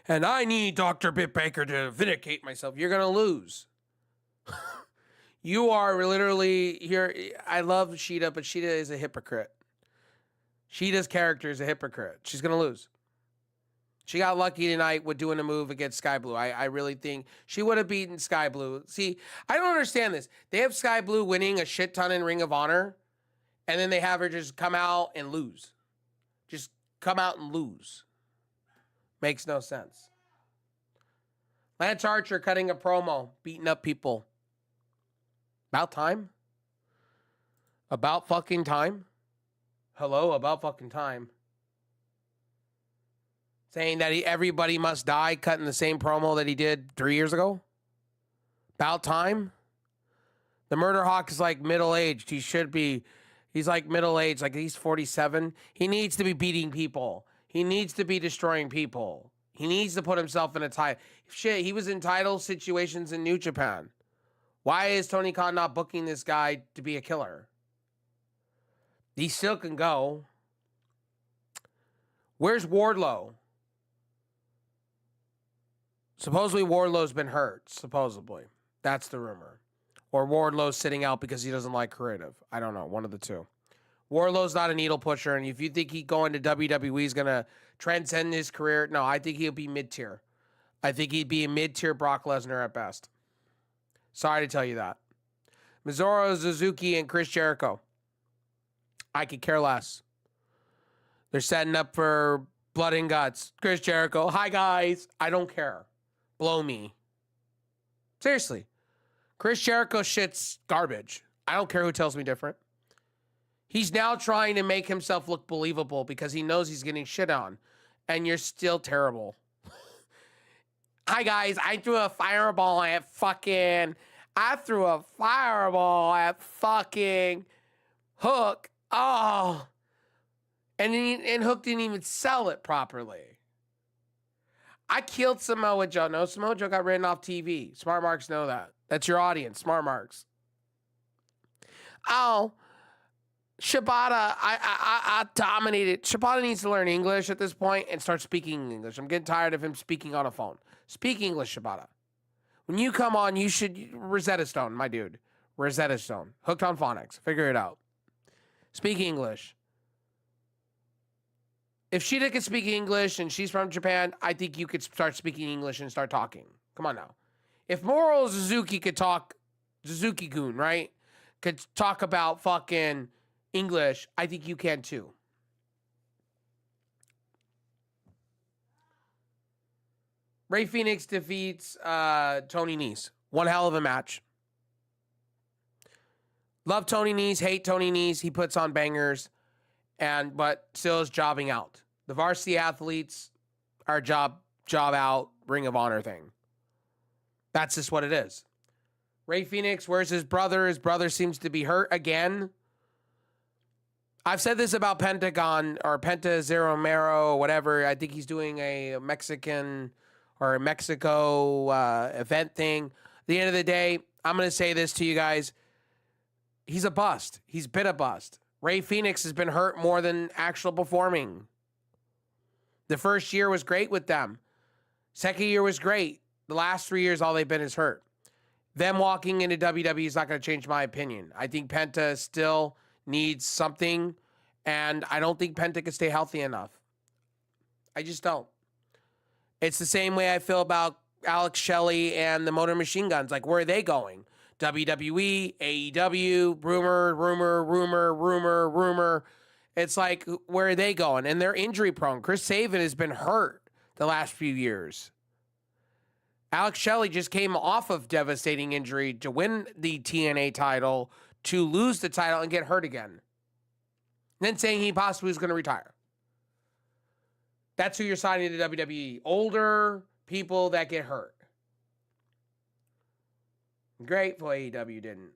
And I need Dr. Britt Baker to vindicate myself. You're going to lose. You are literally here. I love Shida, but Shida is a hypocrite. Shida's character is a hypocrite. She's going to lose. She got lucky tonight with doing a move against Skye Blue. I really think she would have beaten Skye Blue. See, I don't understand this. They have Skye Blue winning a shit ton in Ring of Honor, and then they have her just come out and lose. Just come out and lose. Makes no sense. Lance Archer cutting a promo, beating up people. About time? About fucking time? Hello, about fucking time. Saying that everybody must die, cutting the same promo that he did 3 years ago? About time? The Murder Hawk is like middle-aged. He's like middle-aged, like he's 47. He needs to be beating people. He needs to be destroying people. He needs to put himself in a title. Shit, he was in title situations in New Japan. Why is Tony Khan not booking this guy to be a killer? He still can go. Where's Wardlow? Supposedly Wardlow's been hurt, supposedly. That's the rumor. Or Wardlow's sitting out because he doesn't like creative. I don't know, one of the two. Wardlow's not a needle pusher, and if you think he going to WWE is going to transcend his career, no, I think he'll be mid-tier. I think he'd be a mid-tier Brock Lesnar at best. Sorry to tell you that. Minoru Suzuki and Chris Jericho. I could care less. They're setting up for Blood and Guts. Chris Jericho, hi guys. I don't care. Blow me. Seriously. Chris Jericho shit's garbage. I don't care who tells me different. He's now trying to make himself look believable because he knows he's getting shit on. And you're still terrible. Hi guys, I threw a fireball at fucking Hook. Oh. And Hook didn't even sell it properly. I killed Samoa Joe. No, Samoa Joe got written off TV. Smart marks know that. That's your audience. Smart marks. Oh. Shibata, I dominated. Shibata needs to learn English at this point and start speaking English. I'm getting tired of him speaking on a phone. Speak English, Shibata. When you come on, you should... Rosetta Stone, my dude. Rosetta Stone. Hooked on phonics. Figure it out. Speak English. If Shida could speak English and she's from Japan, I think you could start speaking English and start talking. Come on now. If Moro Suzuki could talk... Suzuki-kun, right? Could talk about fucking... English, I think you can too. Rey Fenix defeats Tony Nese. One hell of a match. Love Tony Nese, hate Tony Nese. He puts on bangers, but still is jobbing out. The varsity athletes are job out, Ring of Honor thing. That's just what it is. Rey Fenix, where's his brother? His brother seems to be hurt again. I've said this about Pentagon or Penta Zero Mero, whatever. I think he's doing a Mexican or a Mexico event thing. At the end of the day, I'm going to say this to you guys. He's a bust. He's been a bust. Ray Phoenix has been hurt more than actual performing. The first year was great with them. Second year was great. The last 3 years, all they've been is hurt. Them walking into WWE is not going to change my opinion. I think Penta still needs something, and I don't think Penta can stay healthy enough. I just don't. It's the same way I feel about Alex Shelley and the Motor Machine Guns. Like, where are they going? WWE, AEW, rumor. It's like, where are they going? And they're injury prone. Chris Sabin has been hurt the last few years. Alex Shelley just came off of devastating injury to win the TNA title, to lose the title and get hurt again. Then saying he possibly was going to retire. That's who you're signing to WWE. Older people that get hurt. Grateful AEW didn't.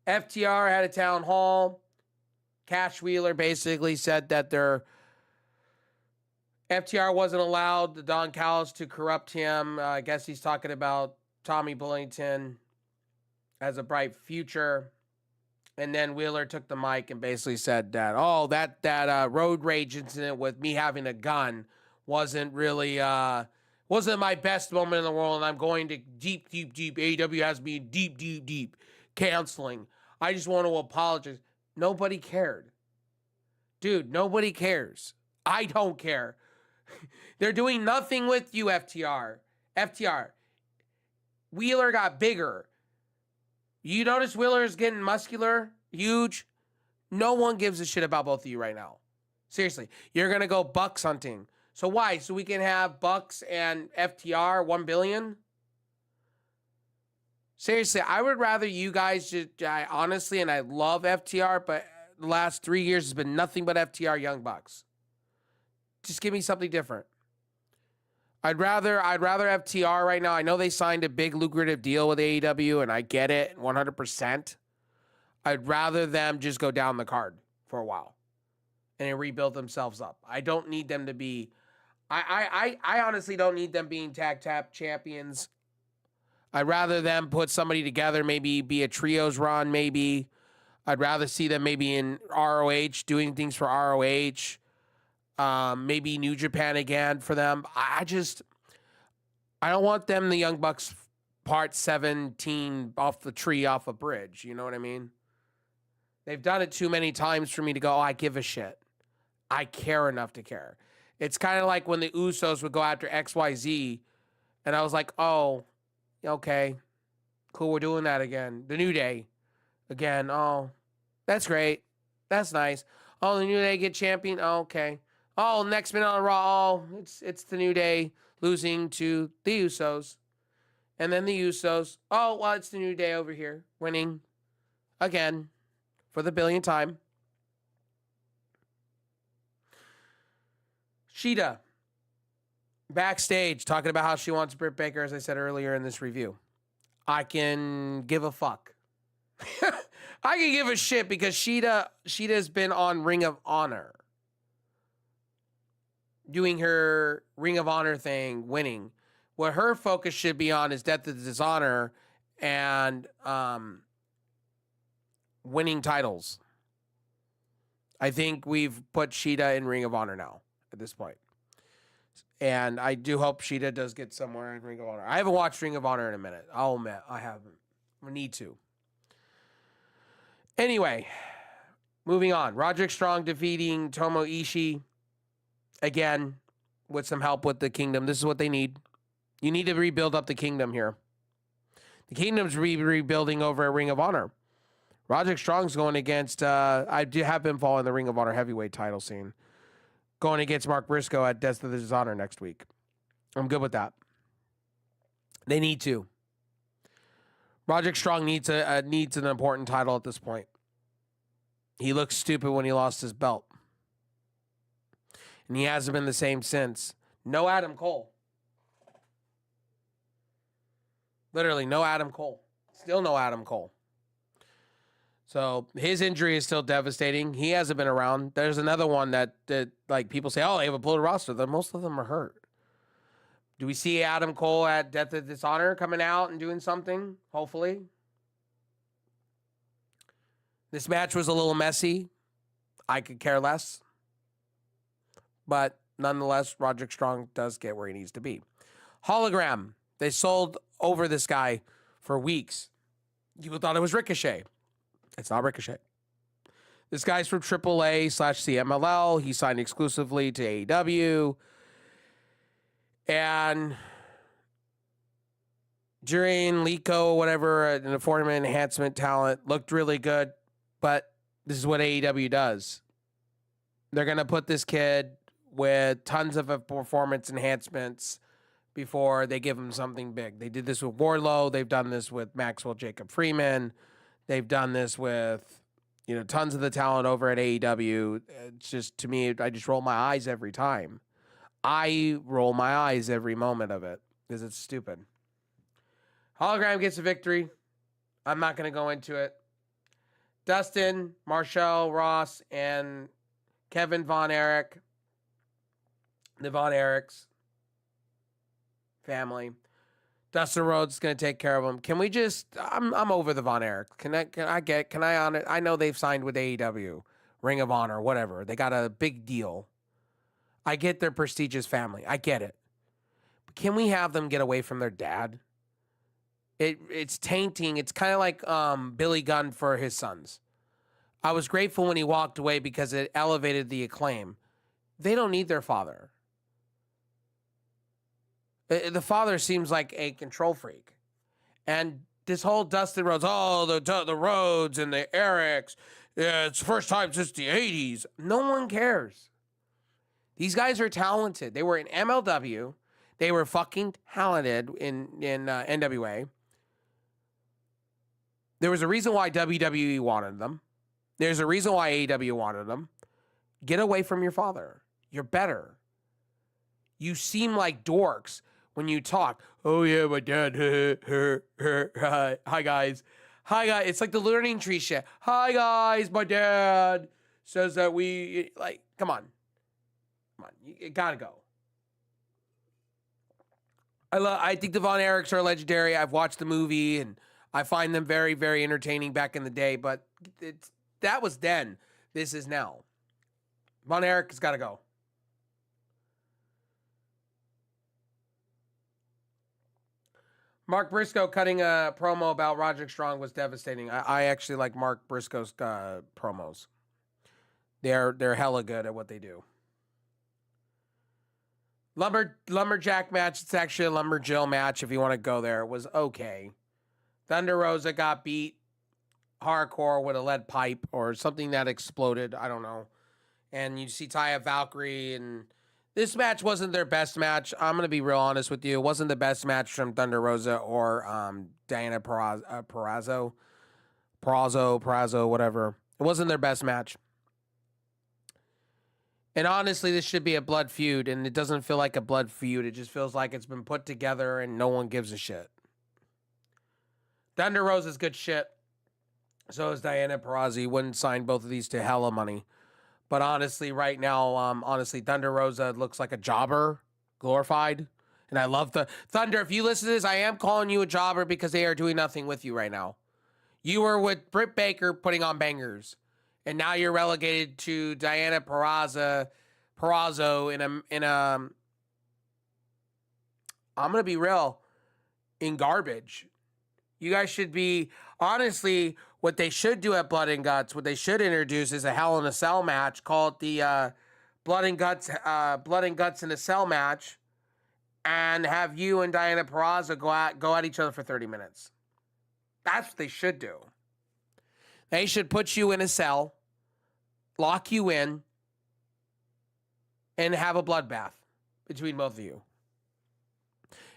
FTR had a town hall. Cash Wheeler basically said that FTR wasn't allowed, the Don Callis, to corrupt him. I guess he's talking about Tommy Bullington has a bright future. And then Wheeler took the mic and basically said that, that road rage incident with me having a gun wasn't really, wasn't my best moment in the world, and I'm going to deep. AEW has me in deep canceling. I just want to apologize. Nobody cared. Dude, nobody cares. I don't care. They're doing nothing with you, FTR. Wheeler got bigger. You notice Wheeler is getting muscular, huge. No one gives a shit about both of you right now. Seriously. You're going to go Bucks hunting. So why? So we can have Bucks and FTR 1 billion? Seriously, I would rather you guys honestly, and I love FTR, but the last 3 years has been nothing but FTR Young Bucks. Just give me something different. I'd rather FTR right now. I know they signed a big lucrative deal with AEW, and I get it 100%. I'd rather them just go down the card for a while and then rebuild themselves up. I don't need them to be. I honestly don't need them being tag tap champions. I'd rather them put somebody together, maybe be a trios run, maybe. I'd rather see them maybe in ROH, doing things for ROH. Maybe New Japan again for them. I don't want them, the Young Bucks, part 17 off the tree, off a bridge. You know what I mean? They've done it too many times for me to go, I give a shit. I care enough to care. It's kind of like when the Usos would go after XYZ, and I was like, oh, okay, cool, we're doing that again. The New Day, again, oh, that's great. That's nice. Oh, the New Day get champion? Oh, okay. Oh, next minute on Raw, oh, it's the New Day losing to the Usos. And then the Usos, oh, well, it's the New Day over here, winning again for the billionth time. Sheeta, backstage, talking about how she wants Britt Baker, as I said earlier in this review. I can give a fuck. I can give a shit because Sheeta's been on Ring of Honor, doing her Ring of Honor thing, winning. What her focus should be on is Death of Dishonor and winning titles. I think we've put Sheeta in Ring of Honor now at this point. And I do hope Sheeta does get somewhere in Ring of Honor. I haven't watched Ring of Honor in a minute. I'll admit, I haven't. I need to. Anyway, moving on. Roderick Strong defeating Tomo Ishii. Again, with some help with the Kingdom. This is what they need. You need to rebuild up the Kingdom here. The Kingdom's rebuilding over at Ring of Honor. Roderick Strong's going against, I do have him fall in the Ring of Honor heavyweight title scene. Going against Mark Briscoe at Death of Dishonor next week. I'm good with that. They need to. Roderick Strong needs an important title at this point. He looks stupid when he lost his belt. And he hasn't been the same since. No Adam Cole. Literally, no Adam Cole. Still no Adam Cole. So his injury is still devastating. He hasn't been around. There's another one that like people say, oh, they have a bloated roster. Most of them are hurt. Do we see Adam Cole at Death of Dishonor coming out and doing something? Hopefully. This match was a little messy. I could care less. But nonetheless, Roderick Strong does get where he needs to be. Hologram. They sold over this guy for weeks. People thought it was Ricochet. It's not Ricochet. This guy's from AAA/CMLL. He signed exclusively to AEW. And during Lico, whatever, an performance enhancement talent, looked really good. But this is what AEW does. They're going to put this kid with tons of performance enhancements before they give him something big. They did this with Wardlow. They've done this with Maxwell Jacob Freeman. They've done this with, tons of the talent over at AEW. It's just, to me, I just roll my eyes every time. I roll my eyes every moment of it because it's stupid. Hologram gets a victory. I'm not going to go into it. Dustin, Marshall, Ross, and Kevin Von Erich, the Von Erichs family. Dustin Rhodes is going to take care of them. Can we just? I'm over the Von Erich. Can I on it? I know they've signed with AEW, Ring of Honor, whatever. They got a big deal. I get their prestigious family. I get it. But can we have them get away from their dad? It's tainting. It's kind of like Billy Gunn for his sons. I was grateful when he walked away because it elevated the Acclaim. They don't need their father. The father seems like a control freak. And this whole Dustin Rhodes, the Rhodes and the Erics, it's the first time since the 80s. No one cares. These guys are talented. They were in MLW. They were fucking talented in NWA. There was a reason why WWE wanted them. There's a reason why AEW wanted them. Get away from your father. You're better. You seem like dorks when you talk. Oh, yeah, my dad. Hi, guys. Hi, guys. It's like the Learning Tree shit. Hi, guys. My dad says that come on. Come on. You got to go. I think the Von Erichs are legendary. I've watched the movie, and I find them very, very entertaining back in the day, but that was then. This is now. Von Erich has got to go. Mark Briscoe cutting a promo about Roderick Strong was devastating. I actually like Mark Briscoe's promos. They're hella good at what they do. Lumberjack match. It's actually a Lumberjill match if you want to go there. It was okay. Thunder Rosa got beat hardcore with a lead pipe or something that exploded. I don't know. And you see Taya Valkyrie, and this match wasn't their best match. I'm going to be real honest with you. It wasn't the best match from Thunder Rosa or Diana Purrazzo, whatever. It wasn't their best match. And honestly, this should be a blood feud, and it doesn't feel like a blood feud. It just feels like it's been put together and no one gives a shit. Thunder Rosa's good shit. So is Diana Purrazzo. Wouldn't sign both of these to hella money. But honestly, right now, Thunder Rosa looks like a jobber, glorified. And I love the Thunder. If you listen to this, I am calling you a jobber because they are doing nothing with you right now. You were with Britt Baker putting on bangers. And now you're relegated to Diana Purrazzo in a I'm going to be real, in garbage. You guys should be, honestly, what they should do at Blood and Guts, what they should introduce is a Hell in a Cell match called the Blood and Guts in a Cell match, and have you and Diana Purrazzo go at each other for 30 minutes. That's what they should do. They should put you in a cell, lock you in, and have a bloodbath between both of you.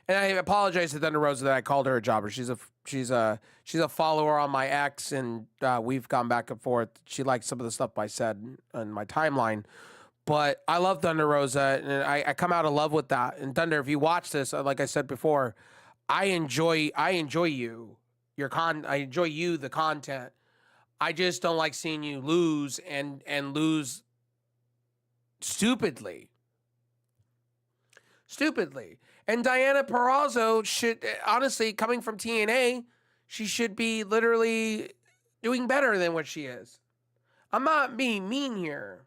And I apologize to Thunder Rosa that I called her a jobber. She's a follower on my ex, and we've gone back and forth. She likes some of the stuff I said on my timeline, but I love Thunder Rosa, and I come out of love with that. And Thunder, if you watch this, like I said before, I enjoy you, I enjoy you, the content. I just don't like seeing you lose and lose stupidly. And Diana Purrazzo should, honestly, coming from TNA, she should be literally doing better than what she is. I'm not being mean here.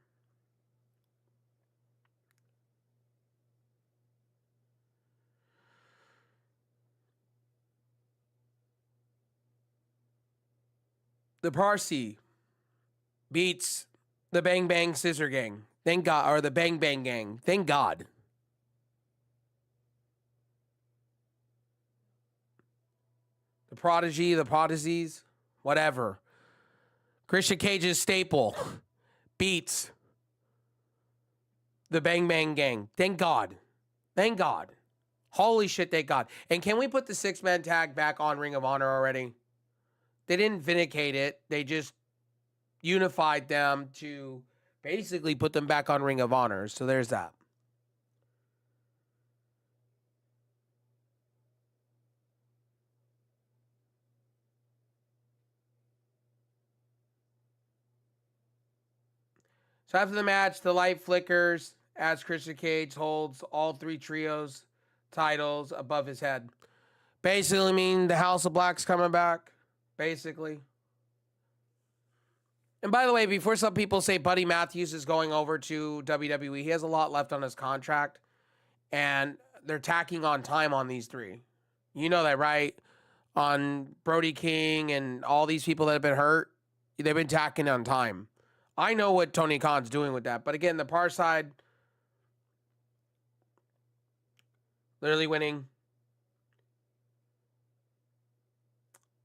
The Parsi beats the Bang Bang Scissor Gang. Thank God. Or the Bang Bang Gang. Thank God. The Prodigy, the Prodigies, whatever. Christian Cage's staple beats the Bang Bang Gang. Thank God. Thank God. Holy shit, thank God. And can we put the 6-man tag back on Ring of Honor already? They didn't vindicate it. They just unified them to basically put them back on Ring of Honor. So there's that. So after the match, the light flickers as Christian Cage holds all 3 trios titles above his head. Basically mean the House of Black's coming back. Basically. And by the way, before some people say Buddy Matthews is going over to WWE, he has a lot left on his contract. And they're tacking on time on these 3. You know that, right? On Brody King and all these people that have been hurt, they've been tacking on time. I know what Tony Khan's doing with that. But again, the Par side literally winning.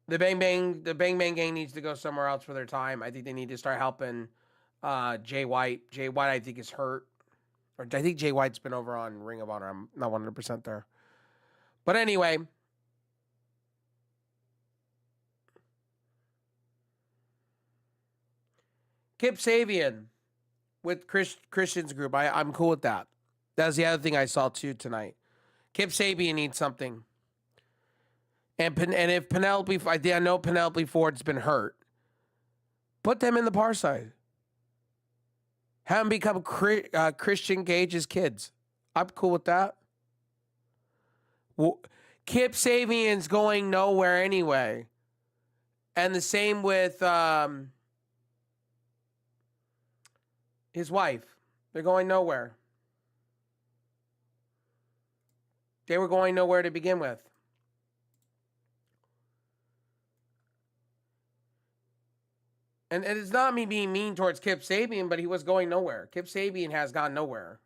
The Bang Bang Gang needs to go somewhere else for their time. I think they need to start helping Jay White. Jay White, I think, is hurt. Or I think Jay White's been over on Ring of Honor. I'm not 100% there. But anyway. Kip Sabian with Christian's group. I'm cool with that. That's the other thing I saw too tonight. Kip Sabian needs something. And if Penelope, I know Penelope Ford's been hurt. Put them in the Par side. Have them become Christian Cage's kids. I'm cool with that. Kip Sabian's going nowhere anyway. And the same with his wife. They're going nowhere. They were going nowhere to begin with. And it's not me being mean towards Kip Sabian, but he was going nowhere. Kip Sabian has gone nowhere.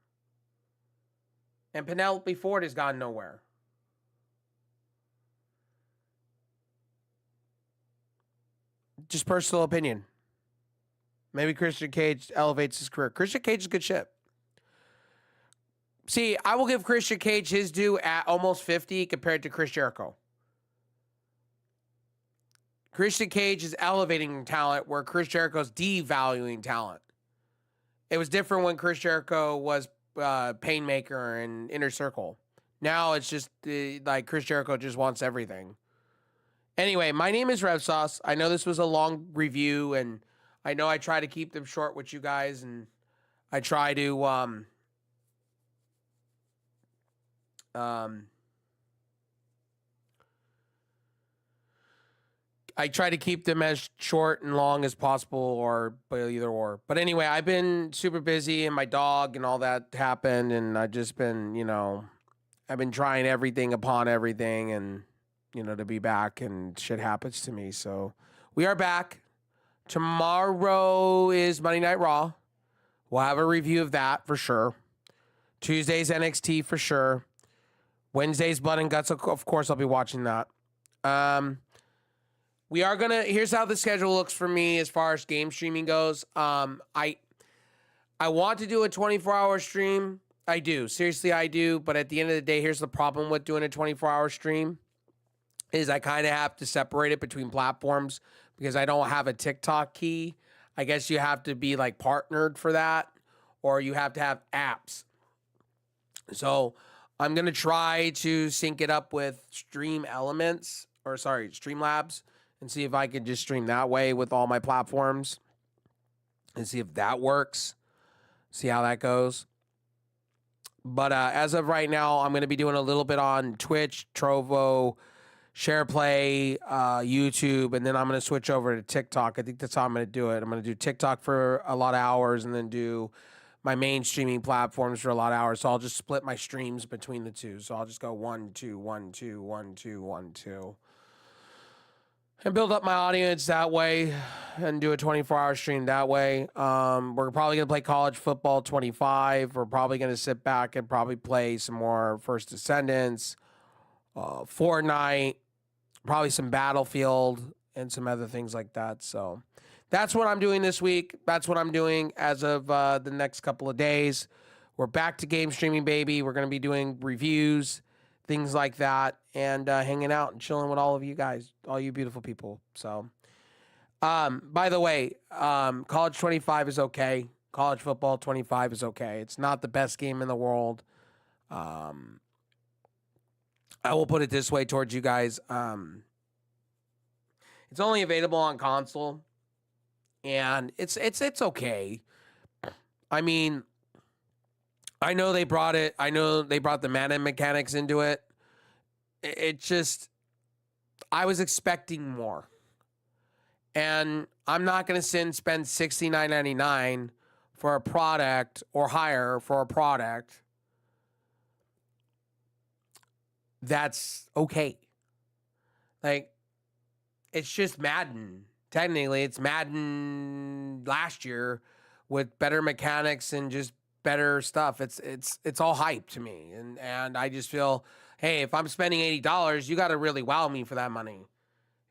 And Penelope Ford has gone nowhere. Just personal opinion. Maybe Christian Cage elevates his career. Christian Cage is good shit. See, I will give Christian Cage his due at almost 50 compared to Chris Jericho. Christian Cage is elevating talent where Chris Jericho's devaluing talent. It was different when Chris Jericho was Painmaker and Inner Circle. Now it's just like Chris Jericho just wants everything. Anyway, my name is Rev Sauce. I know this was a long review, and I know I try to keep them short with you guys, and I try to I try to keep them as short and long as possible, or either or. But anyway, I've been super busy, and my dog and all that happened, and I've just been, I've been trying everything upon everything, and, to be back, and shit happens to me. So we are back. Tomorrow is Monday Night Raw. We'll have a review of that for sure. Tuesday's NXT for sure. Wednesday's Blood and Guts, of course, I'll be watching that. We are here's how the schedule looks for me as far as game streaming goes. I want to do a 24-hour stream. I do. Seriously, I do. But at the end of the day, here's the problem with doing a 24-hour stream is I kind of have to separate it between platforms because I don't have a TikTok key. I guess you have to be like partnered for that, or you have to have apps. So I'm going to try to sync it up with Streamlabs, and see if I can just stream that way with all my platforms and see if that works. See how that goes. But as of right now, I'm going to be doing a little bit on Twitch, Trovo, Share Play, YouTube, and then I'm going to switch over to TikTok. I think that's how I'm going to do it. I'm going to do TikTok for a lot of hours and then do my main streaming platforms for a lot of hours. So I'll just split my streams between the two. So I'll just go 1, 2, 1, 2, 1, 2, 1, 2. And build up my audience that way and do a 24-hour stream that way. We're probably going to play College Football 25. We're probably going to sit back and probably play some more First Descendants, Fortnite, probably some Battlefield, and some other things like that. So that's what I'm doing this week. That's what I'm doing as of the next couple of days. We're back to game streaming, baby. We're going to be doing reviews, things like that, and hanging out and chilling with all of you guys, all you beautiful people. So, by the way, College 25 is okay. College Football 25 is okay. It's not the best game in the world. I will put it this way towards you guys. It's only available on console, and it's okay. I mean, I know they brought it. I know they brought the mana mechanics into it. It just, I was expecting more, and I'm not going to sit and spend $69.99 for a product or higher for a product that's okay. Like, it's just Madden. Technically, it's Madden last year with better mechanics and just better stuff. It's all hype to me. And I just feel, hey, if I'm spending $80, you got to really wow me for that money.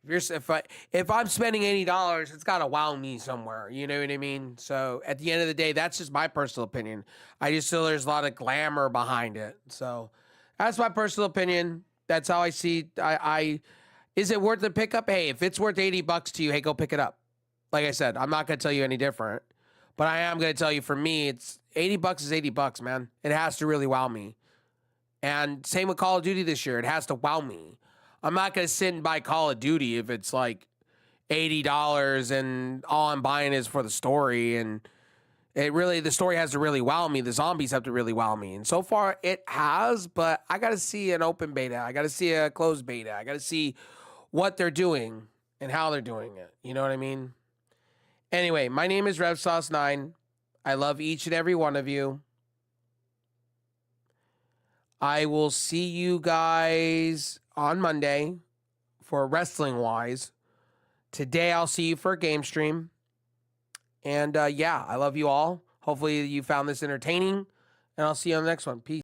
If I'm spending $80, it's got to wow me somewhere. You know what I mean? So at the end of the day, that's just my personal opinion. I just feel there's a lot of glamour behind it. So that's my personal opinion. That's how I see. Is it worth the pickup? Hey, if it's worth $80 to you, hey, go pick it up. Like I said, I'm not going to tell you any different, but I am going to tell you, for me, it's $80 is $80, man. It has to really wow me. And same with Call of Duty this year. It has to wow me. I'm not going to sit and buy Call of Duty if it's like $80 and all I'm buying is for the story. And the story has to really wow me. The zombies have to really wow me. And so far it has, but I got to see an open beta. I got to see a closed beta. I got to see what they're doing and how they're doing it. You know what I mean? Anyway, my name is RevSauce9. I love each and every one of you. I will see you guys on Monday for Wrestling Wise. Today I'll see you for a game stream. And yeah, I love you all. Hopefully you found this entertaining. And I'll see you on the next one. Peace.